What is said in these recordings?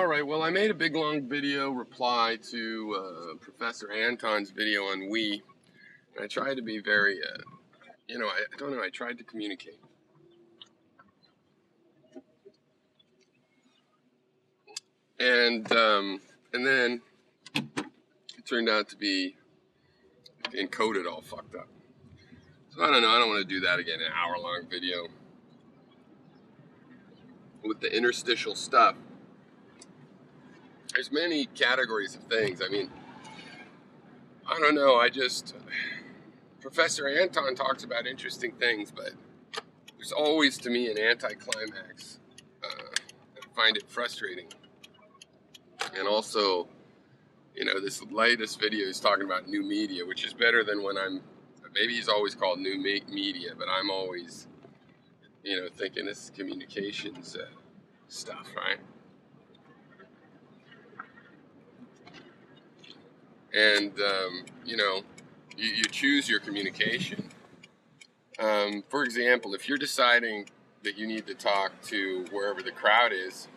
Alright, well, I made a big long video reply to Professor Anton's video on we. And I tried to be very, I don't know, I tried to communicate. And then it turned out to be encoded all fucked up. So I don't know, I don't want to do that again, an hour-long video with the interstitial stuff. There's many categories of things. I mean, I don't know, Professor Anton talks about interesting things, but there's always, to me, an anticlimax. I find it frustrating. And also, this latest video is talking about new media, which is better than when maybe he's always called new media, but I'm always, thinking this is communications stuff, right? And, you choose your communication. For example, if you're deciding that you need to talk to wherever the crowd is,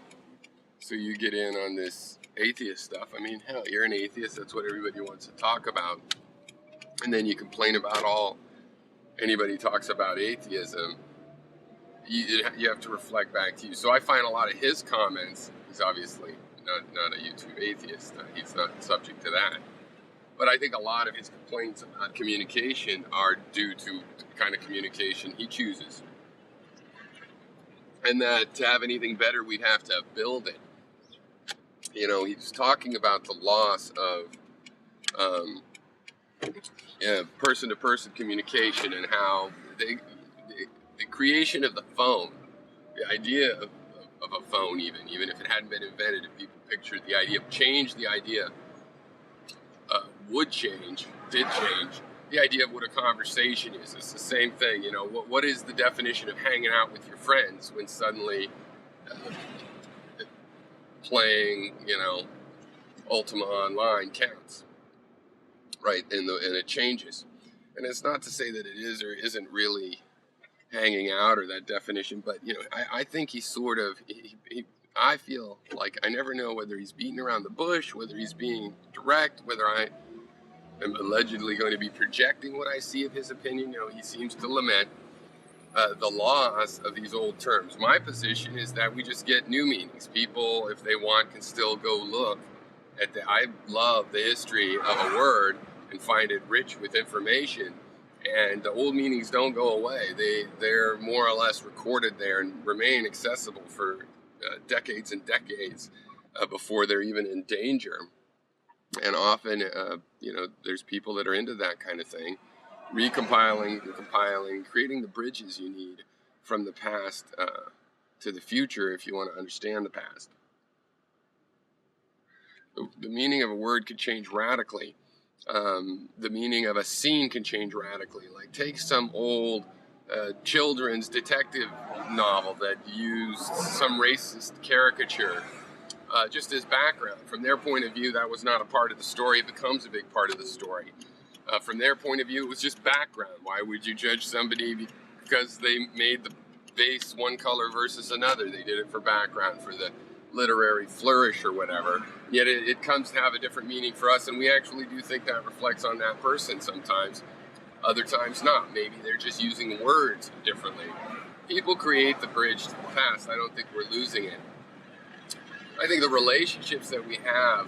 so you get in on this atheist stuff. I mean, hell, you're an atheist. That's what everybody wants to talk about. And then you complain about all anybody talks about atheism. You have to reflect back to you. So I find a lot of his comments, he's obviously not a YouTube atheist. He's not subject to that. But I think a lot of his complaints about communication are due to the kind of communication he chooses. And that to have anything better, we'd have to build it. He's talking about the loss of person-to-person communication and how the creation of the phone, the idea of a phone, even if it hadn't been invented, if people pictured the idea of change, the idea did change. The idea of what a conversation is. It's the same thing. What is the definition of hanging out with your friends when suddenly playing, Ultima Online counts, right? And it changes. And it's not to say that it is or isn't really hanging out or that definition, but, I think he's sort of, I feel like I never know whether he's beating around the bush, whether he's being direct, whether I am allegedly going to be projecting what I see of his opinion. He seems to lament the loss of these old terms. My position is that we just get new meanings. People, if they want, can still go look at I love the history of a word and find it rich with information. And the old meanings don't go away. They're more or less recorded there and remain accessible for decades and decades before they're even in danger. And often, there's people that are into that kind of thing, recompiling, compiling, creating the bridges you need from the past to the future if you want to understand the past. The meaning of a word could change radically. The meaning of a scene can change radically. Like, take some old children's detective novel that used some racist caricature just as background. From their point of view, that was not a part of the story. It becomes a big part of the story. From their point of view, it was just background. Why would you judge somebody because they made the base one color versus another? They did it for background, for the literary flourish or whatever. Yet it comes to have a different meaning for us, and we actually do think that reflects on that person sometimes. Other times not. Maybe they're just using words differently. People create the bridge to the past. I don't think we're losing it. I think the relationships that we have,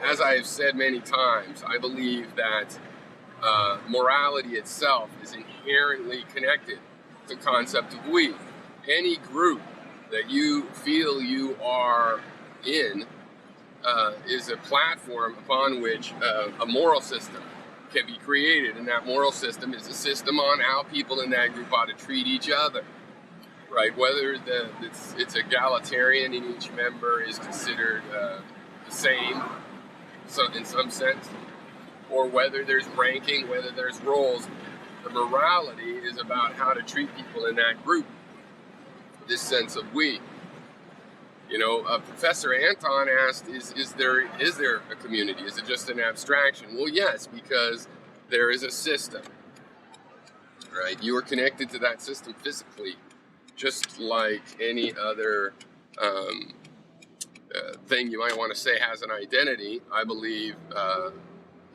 as I have said many times, I believe that morality itself is inherently connected to the concept of we. Any group that you feel you are in is a platform upon which a moral system can be created, and that moral system is a system on how people in that group ought to treat each other. Right, whether it's egalitarian and each member is considered the same, so in some sense, or whether there's ranking, whether there's roles, the morality is about how to treat people in that group. This sense of we. Professor Anton asked, is there a community? Is it just an abstraction? Well, yes, because there is a system. Right, you are connected to that system physically, just like any other thing you might want to say has an identity, I believe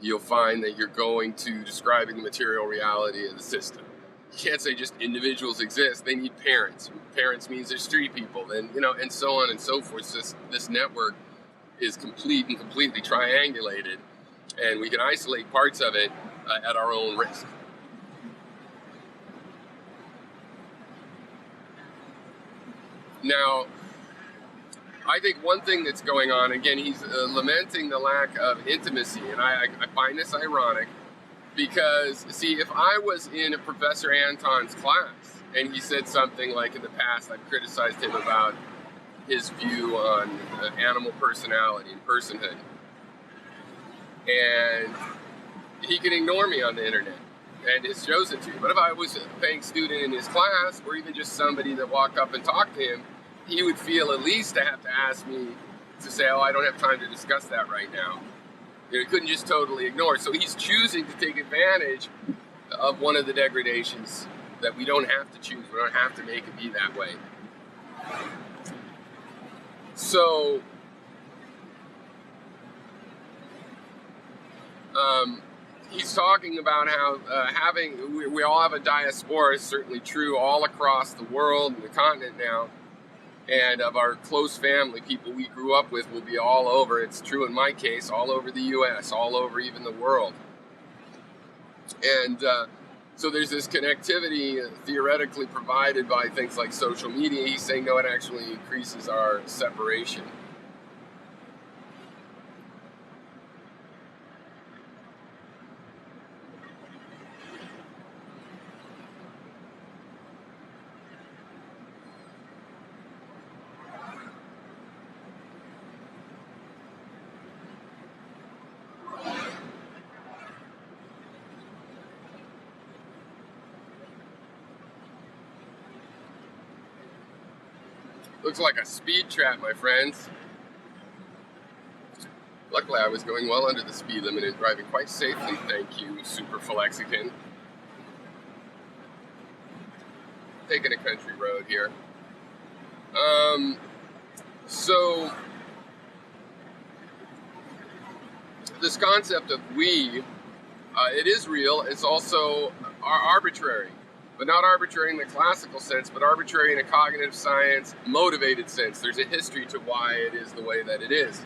you'll find that you're going to describing the material reality of the system. You can't say just individuals exist. They need parents. Parents means there's street people, then, and so on and so forth. So this network is complete and completely triangulated, and we can isolate parts of it at our own risk. Now, I think one thing that's going on, again, he's lamenting the lack of intimacy, and I find this ironic because, see, if I was in Professor Anton's class and he said something like, in the past I've criticized him about his view on animal personality and personhood, and he can ignore me on the internet and has chosen to. But if I was a paying student in his class, or even just somebody that walked up and talked to him, he would feel at least to have to ask me to say, oh, I don't have time to discuss that right now. He couldn't just totally ignore. So he's choosing to take advantage of one of the degradations that we don't have to choose. We don't have to make it be that way. So, he's talking about how we all have a diaspora. Is certainly true all across the world and the continent now. And of our close family, people we grew up with will be all over. It's true in my case, all over the U.S., all over even the world. And so there's this connectivity theoretically provided by things like social media. He's saying, no, it actually increases our separation. Looks like a speed trap, my friends. Luckily, I was going well under the speed limit and driving quite safely. Thank you, Super Flexican. Taking a country road here. So this concept of we, it is real. It's also arbitrary. But not arbitrary in the classical sense, but arbitrary in a cognitive science motivated sense. There's a history to why it is the way that it is.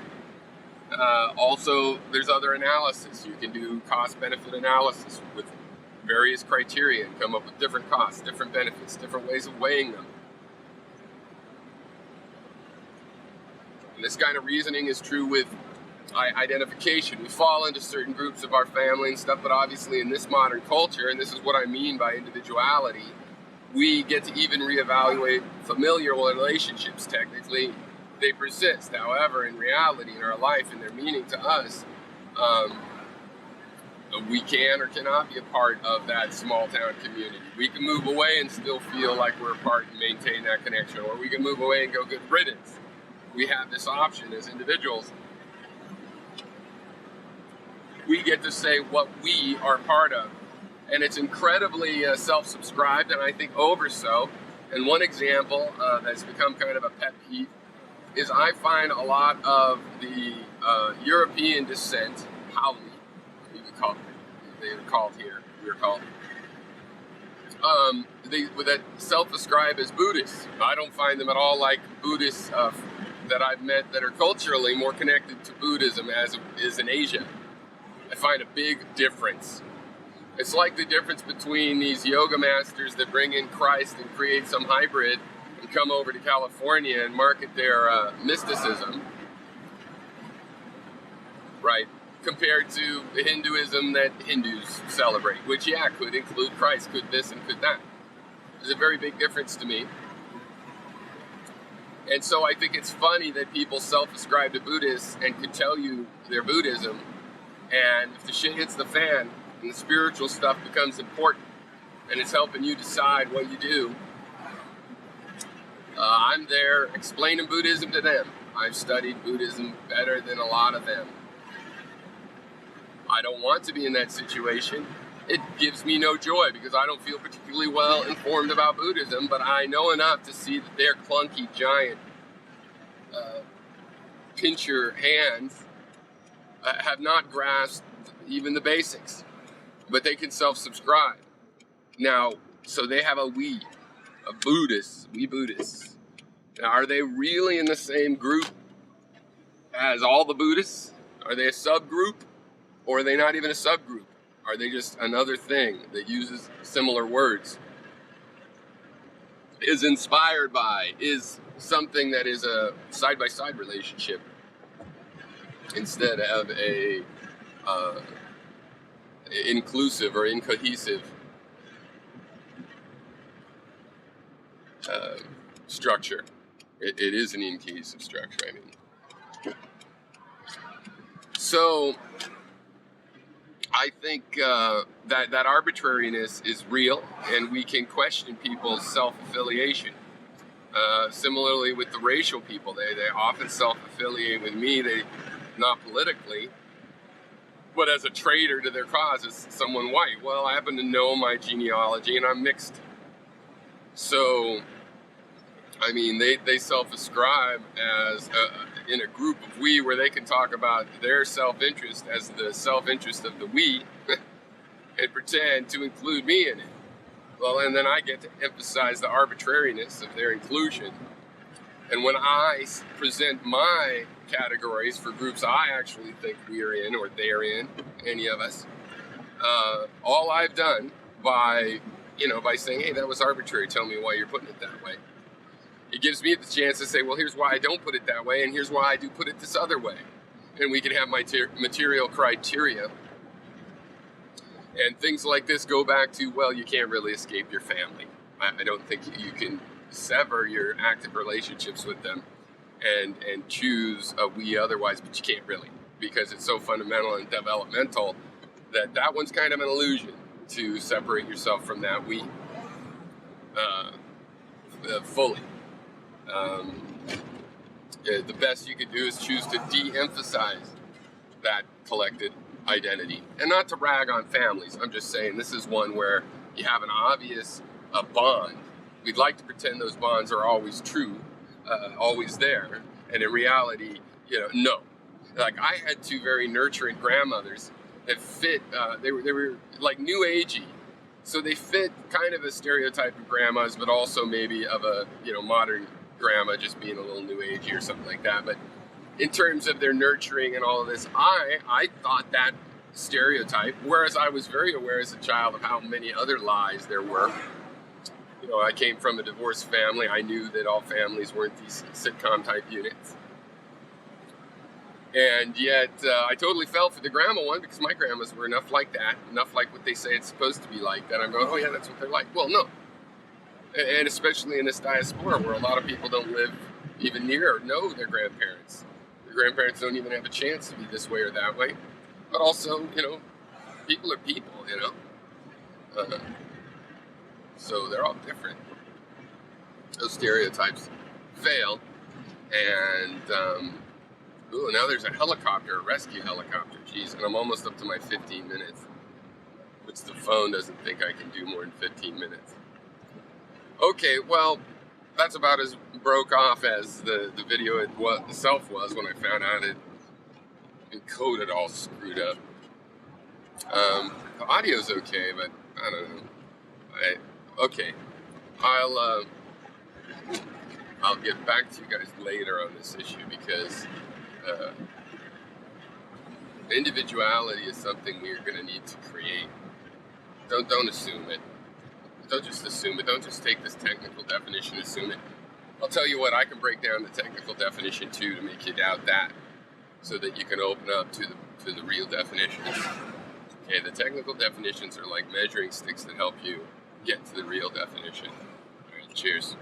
Also, there's other analysis. You can do cost-benefit analysis with various criteria and come up with different costs, different benefits, different ways of weighing them. And this kind of reasoning is true with identification. We fall into certain groups of our family and stuff, but obviously in this modern culture, and this is what I mean by individuality, we get to even reevaluate familiar relationships. Technically, they persist. However, in reality, in our life, and their meaning to us, we can or cannot be a part of that small town community. We can move away and still feel like we're a part and maintain that connection, or we can move away and go good riddance. We have this option as individuals. We get to say what we are part of. And it's incredibly self-subscribed, and I think over so. And one example that's become kind of a pet peeve is I find a lot of the European descent, Hauli, they were called here, we were called, that self-describe as Buddhists. I don't find them at all like Buddhists that I've met that are culturally more connected to Buddhism as is in Asia. I find a big difference. It's like the difference between these yoga masters that bring in Christ and create some hybrid and come over to California and market their mysticism, right, compared to the Hinduism that Hindus celebrate, which, yeah, could include Christ, could this and could that. There's a very big difference to me. And so I think it's funny that people self-ascribe to Buddhists and could tell you their Buddhism, and if the shit hits the fan and the spiritual stuff becomes important and it's helping you decide what you do, I'm there explaining Buddhism to them. I've studied Buddhism better than a lot of them. I don't want to be in that situation. It gives me no joy because I don't feel particularly well informed about Buddhism, but I know enough to see that their clunky giant pinch your hands have not grasped even the basics, but they can self-subscribe. Now, so they have a we Buddhists. Now, are they really in the same group as all the Buddhists? Are they a subgroup? Or are they not even a subgroup? Are they just another thing that uses similar words? Is inspired by, is something that is a side-by-side relationship instead of a inclusive or incohesive structure. It is an incohesive structure, I mean. So I think that arbitrariness is real, and we can question people's self-affiliation. Similarly with the racial people, they often self-affiliate with me, not politically, but as a traitor to their cause, as someone white. Well, I happen to know my genealogy, and I'm mixed. So, I mean, they self-ascribe as in a group of we, where they can talk about their self-interest as the self-interest of the we and pretend to include me in it. Well, and then I get to emphasize the arbitrariness of their inclusion. And when I present my categories for groups I actually think we're in, or they're in, any of us, all I've done by saying, hey, that was arbitrary, tell me why you're putting it that way. It gives me the chance to say, well, here's why I don't put it that way, and here's why I do put it this other way. And we can have my material criteria. And things like this go back to, well, you can't really escape your family. I don't think you can sever your active relationships with them and choose a we otherwise, but you can't really, because it's so fundamental and developmental that one's kind of an illusion to separate yourself from that we fully. The best you could do is choose to de-emphasize that collected identity. And not to rag on families, I'm just saying this is one where you have an obvious bond. We'd like to pretend those bonds are always true, always there, and in reality, no. Like, I had two very nurturing grandmothers that fit, they were like new agey, so they fit kind of a stereotype of grandmas, but also maybe of a modern grandma just being a little new agey or something like that. But in terms of their nurturing and all of this, I thought that stereotype, whereas I was very aware as a child of how many other lies there were. I came from a divorced family. I knew that all families weren't these sitcom type units. And yet, I totally fell for the grandma one, because my grandmas were enough like that, enough like what they say it's supposed to be like, that I'm going, oh yeah, that's what they're like. Well, no. And especially in this diaspora, where a lot of people don't live even near or know their grandparents. Their grandparents don't even have a chance to be this way or that way. But also, people are people, so they're all different. Those stereotypes fail. And, now there's a helicopter, a rescue helicopter. Jeez, and I'm almost up to my 15 minutes, which the phone doesn't think I can do more than 15 minutes. Okay, well, that's about as broke off as the video itself was when I found out it encoded all screwed up. The audio's okay, but I don't know. I'll get back to you guys later on this issue, because individuality is something we're going to need to create. Don't assume it. Don't just assume it. Don't just take this technical definition, assume it. I'll tell you what, I can break down the technical definition too to make you doubt that, so that you can open up to the real definitions. Okay, the technical definitions are like measuring sticks that help you get to the real definition. All right, cheers.